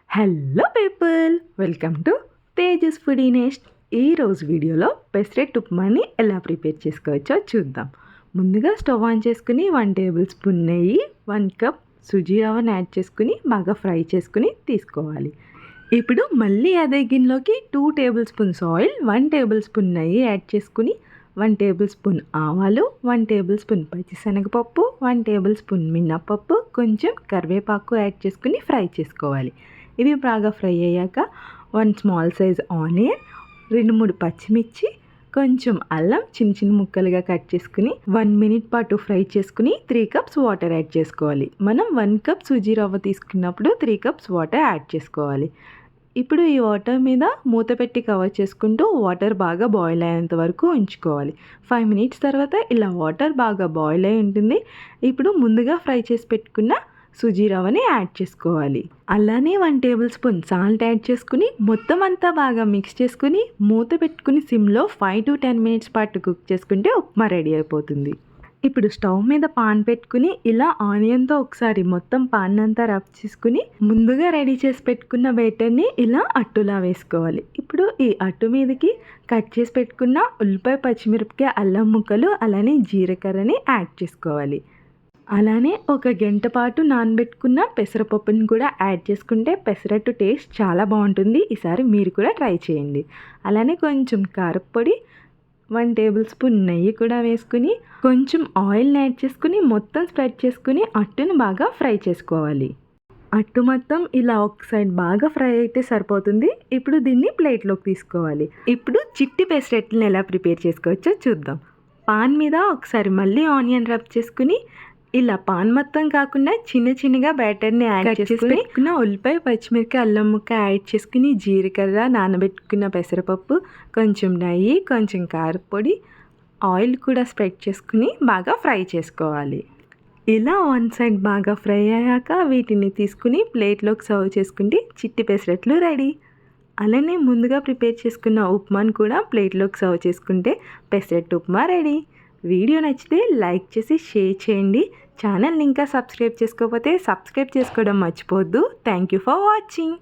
Hello people, welcome to Tejas foodie nest. ఈరోజు వీడియోలో పెసరెట్ ఉప్మాని ఎలా ప్రిపేర్ చేసుకోవచ్చో చూద్దాం. ముందుగా స్టవ్ ఆన్ చేసుకుని 1 టేబుల్ స్పూన్ నెయ్యి, 1 కప్ సుజీ రవ్వను యాడ్ చేసుకుని బాగా ఫ్రై చేసుకుని తీసుకోవాలి. ఇప్పుడు మళ్ళీ అదే గిన్నెలోకి 2 table spoons oil, 1 table spoon నెయ్యి యాడ్ చేసుకుని 1 టేబుల్ స్పూన్ ఆవాలు, 1 టేబుల్ స్పూన్ పచ్చిశనగపప్పు, 1 టేబుల్ స్పూన్ మినప్పప్పు, కొంచెం కరివేపాకు యాడ్ చేసుకుని ఫ్రై చేసుకోవాలి. ఇవి బాగా ఫ్రై అయ్యాక 1 స్మాల్ సైజ్ ఆనియన్, 2-3 పచ్చిమిర్చి, కొంచెం అల్లం చిన్న చిన్న ముక్కలుగా కట్ చేసుకుని 1 మినిట్ పాటు ఫ్రై చేసుకుని 3 కప్స్ వాటర్ యాడ్ చేసుకోవాలి. మనం 1 కప్ సుజీ రవ్వ తీసుకున్నప్పుడు 3 కప్స్ వాటర్ యాడ్ చేసుకోవాలి. ఇప్పుడు ఈ వాటర్ మీద మూత పెట్టి కవర్ చేసుకుంటూ వాటర్ బాగా బాయిల్ అయ్యేంత వరకు ఉంచుకోవాలి. 5 మినిట్స్ తర్వాత ఇలా వాటర్ బాగా బాయిల్ అయి ఉంటుంది. ఇప్పుడు ముందుగా ఫ్రై చేసి పెట్టుకున్న సుజీ రవ్వని యాడ్ చేసుకోవాలి. అలానే 1 టేబుల్ స్పూన్ సాల్ట్ యాడ్ చేసుకుని మొత్తం అంతా బాగా మిక్స్ చేసుకుని మూత పెట్టుకుని సిమ్లో 5 to 10 మినిట్స్ పాటు కుక్ చేసుకుంటే ఉప్మా రెడీ అయిపోతుంది. ఇప్పుడు స్టవ్ మీద పాన్ పెట్టుకుని ఇలా ఆనియన్తో ఒకసారి మొత్తం పాన్ అంతా రబ్ చేసుకుని ముందుగా రెడీ చేసి పెట్టుకున్న బేటర్ని ఇలా అట్టులా వేసుకోవాలి. ఇప్పుడు ఈ అట్టు మీదకి కట్ చేసి పెట్టుకున్న ఉల్లిపాయ, పచ్చిమిరపకాయ, అల్లం ముక్కలు, అలానే జీలకర్రని యాడ్ చేసుకోవాలి. అలానే 1 గంట పాటు నానబెట్టుకున్న పెసరపప్పుని కూడా యాడ్ చేసుకుంటే పెసరట్టు టేస్ట్ చాలా బాగుంటుంది. ఈసారి మీరు కూడా ట్రై చేయండి. అలానే కొంచెం కారప్పొడి, 1 టేబుల్ స్పూన్ నెయ్యి కూడా వేసుకుని కొంచెం ఆయిల్ని యాడ్ చేసుకుని మొత్తం స్ప్రెడ్ చేసుకుని అట్టును బాగా ఫ్రై చేసుకోవాలి. అట్టు మొత్తం ఇలా ఒక సైడ్ బాగా ఫ్రై అయితే సరిపోతుంది. ఇప్పుడు దీన్ని ప్లేట్లోకి తీసుకోవాలి. ఇప్పుడు చిట్టి పెసరట్లను ఎలా ప్రిపేర్ చేసుకోవచ్చో చూద్దాం. పాన్ మీద ఒకసారి మళ్ళీ ఆనియన్ రబ్ చేసుకుని ఇలా పాన్ మొత్తం కాకుండా చిన్న చిన్నగా బ్యాటర్ని యాడ్ చేసుకుని ఉల్లిపాయ, పచ్చిమిరపకాయ, అల్లం ముక్క యాడ్ చేసుకుని జీలకర్ర, నానబెట్టుకున్న పెసరపప్పు, కొంచెం నెయ్యి, కొంచెం కారపొడి, ఆయిల్ కూడా స్ప్రెడ్ చేసుకుని బాగా ఫ్రై చేసుకోవాలి. ఇలా 1 సైడ్ బాగా ఫ్రై అయ్యాక వీటిని తీసుకుని ప్లేట్లోకి సర్వ్ చేసుకుంటే చిట్టి పెసరట్లు రెడీ. అలానే ముందుగా ప్రిపేర్ చేసుకున్న ఉప్మాను కూడా ప్లేట్లోకి సర్వ్ చేసుకుంటే పెసరట్టు ఉప్మా రెడీ. వీడియో నచ్చితే లైక్ చేసి షేర్ చేయండి. ఛానల్ని ఇంకా సబ్స్క్రైబ్ చేసుకోకపోతే సబ్స్క్రైబ్ చేసుకోవడం మర్చిపోవద్దు. Thank you for watching.